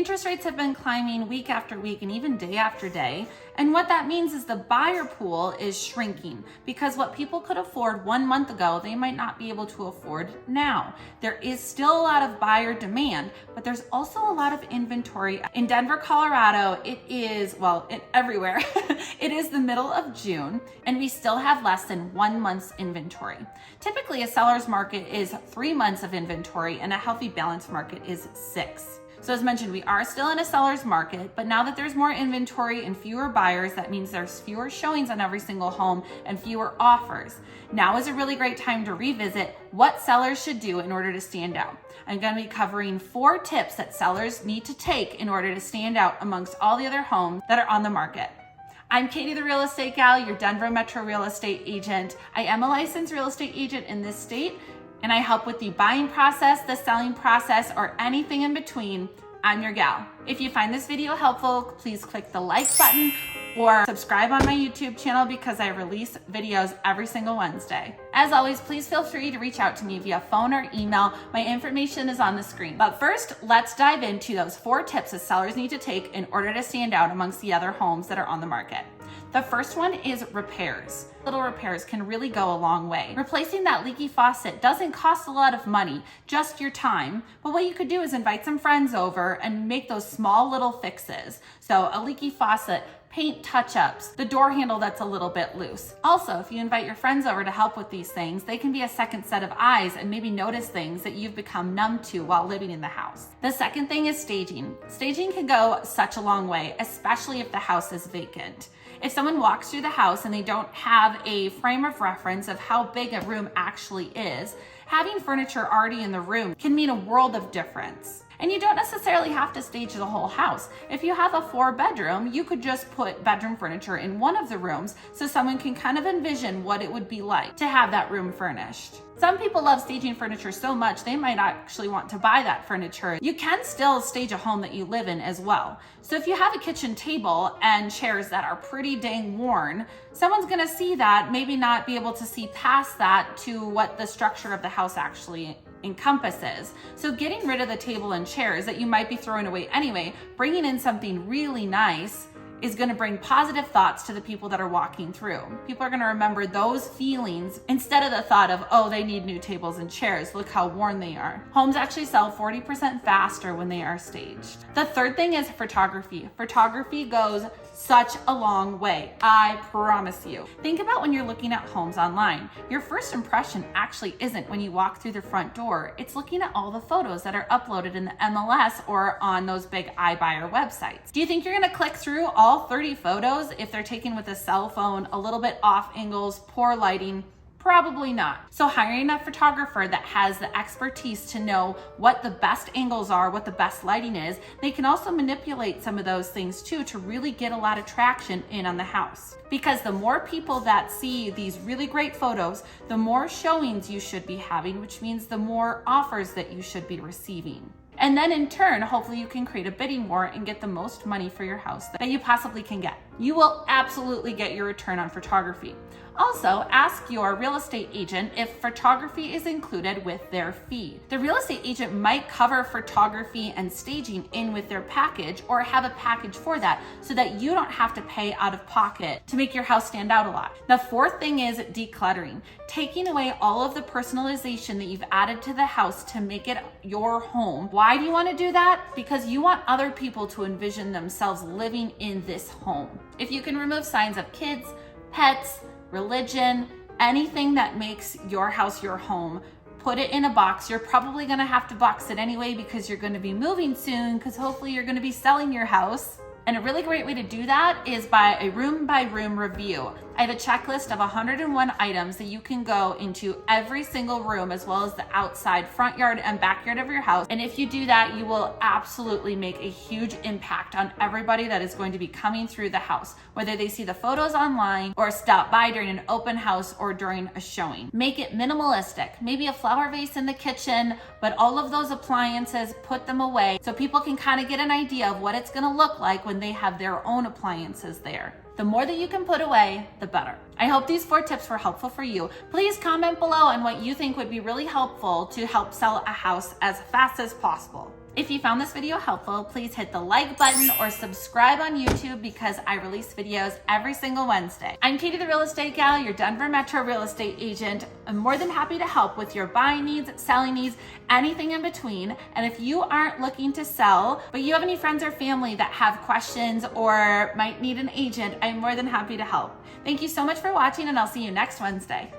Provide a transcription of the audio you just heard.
Interest rates have been climbing week after week and even day after day. And what that means is the buyer pool is shrinking because what people could afford 1 month ago, they might not be able to afford now. There is still a lot of buyer demand, but there's also a lot of inventory. In Denver, Colorado, it is, well, everywhere, it is the middle of June, and we still have less than 1 month's inventory. Typically, a seller's market is 3 months of inventory, and a healthy balanced market is 6. So as mentioned, we are still in a seller's market, but now that there's more inventory and fewer buyers, that means there's fewer showings on every single home and fewer offers. Now is a really great time to revisit what sellers should do in order to stand out. I'm going to be covering 4 tips that sellers need to take in order to stand out amongst all the other homes that are on the market. I'm Katie, the Real Estate Gal, your Denver Metro real estate agent. I am a licensed real estate agent in this state, and I help with the buying process, the selling process, or anything in between. I'm your gal. If you find this video helpful, please click the like button or subscribe on my YouTube channel because I release videos every single Wednesday. As always, please feel free to reach out to me via phone or email. My information is on the screen. But first, let's dive into those 4 tips that sellers need to take in order to stand out amongst the other homes that are on the market. The first one is repairs. Little repairs can really go a long way. Replacing that leaky faucet doesn't cost a lot of money, just your time. But what you could do is invite some friends over and make those small little fixes. So a leaky faucet, paint touch-ups, the door handle that's a little bit loose. Also, if you invite your friends over to help with these things, they can be a second set of eyes and maybe notice things that you've become numb to while living in the house. The second thing is staging. Staging can go such a long way, especially if the house is vacant. If someone walks through the house and they don't have a frame of reference of how big a room actually is, having furniture already in the room can mean a world of difference. And you don't necessarily have to stage the whole house. If you have a 4-bedroom, you could just put bedroom furniture in one of the rooms so someone can kind of envision what it would be like to have that room furnished. Some people love staging furniture so much they might actually want to buy that furniture. You can still stage a home that you live in as well. So if you have a kitchen table and chairs that are pretty dang worn, someone's gonna see that, maybe not be able to see past that to what the structure of the house actually encompasses. So getting rid of the table and chairs that you might be throwing away anyway, bringing in something really nice is going to bring positive thoughts to the people that are walking through. People are going to remember those feelings instead of the thought of, oh, they need new tables and chairs. Look how worn they are. Homes actually sell 40% faster when they are staged. The third thing is photography. Photography goes such a long way, I promise you. Think about when you're looking at homes online. Your first impression actually isn't when you walk through the front door. It's looking at all the photos that are uploaded in the MLS or on those big iBuyer websites. Do you think you're gonna click through all 30 photos if they're taken with a cell phone, a little bit off angles, poor lighting? Probably not. So hiring a photographer that has the expertise to know what the best angles are, what the best lighting is, they can also manipulate some of those things too to really get a lot of traction in on the house. Because the more people that see these really great photos, the more showings you should be having, which means the more offers that you should be receiving. And then in turn, hopefully you can create a bidding war and get the most money for your house that you possibly can get. You will absolutely get your return on photography. Also, ask your real estate agent if photography is included with their fee. The real estate agent might cover photography and staging in with their package or have a package for that so that you don't have to pay out of pocket to make your house stand out a lot. The fourth thing is decluttering. Taking away all of the personalization that you've added to the house to make it your home. Why do you want to do that? Because you want other people to envision themselves living in this home. If you can remove signs of kids, pets, religion, anything that makes your house your home, put it in a box. You're probably gonna have to box it anyway because you're gonna be moving soon because hopefully you're gonna be selling your house. And a really great way to do that is by a room review. I have a checklist of 101 items that you can go into every single room as well as the outside front yard and backyard of your house. And if you do that, you will absolutely make a huge impact on everybody that is going to be coming through the house, whether they see the photos online or stop by during an open house or during a showing. Make it minimalistic, maybe a flower vase in the kitchen, but all of those appliances, put them away so people can kind of get an idea of what it's gonna look like when they have their own appliances there. The more that you can put away, the better. I hope these 4 tips were helpful for you. Please comment below on what you think would be really helpful to help sell a house as fast as possible. If you found this video helpful, please hit the like button or subscribe on YouTube because I release videos every single Wednesday. I'm Katie the Real Estate Gal, your Denver Metro real estate agent. I'm more than happy to help with your buying needs, selling needs, anything in between. And if you aren't looking to sell, but you have any friends or family that have questions or might need an agent, I'm more than happy to help. Thank you so much for watching, and I'll see you next Wednesday.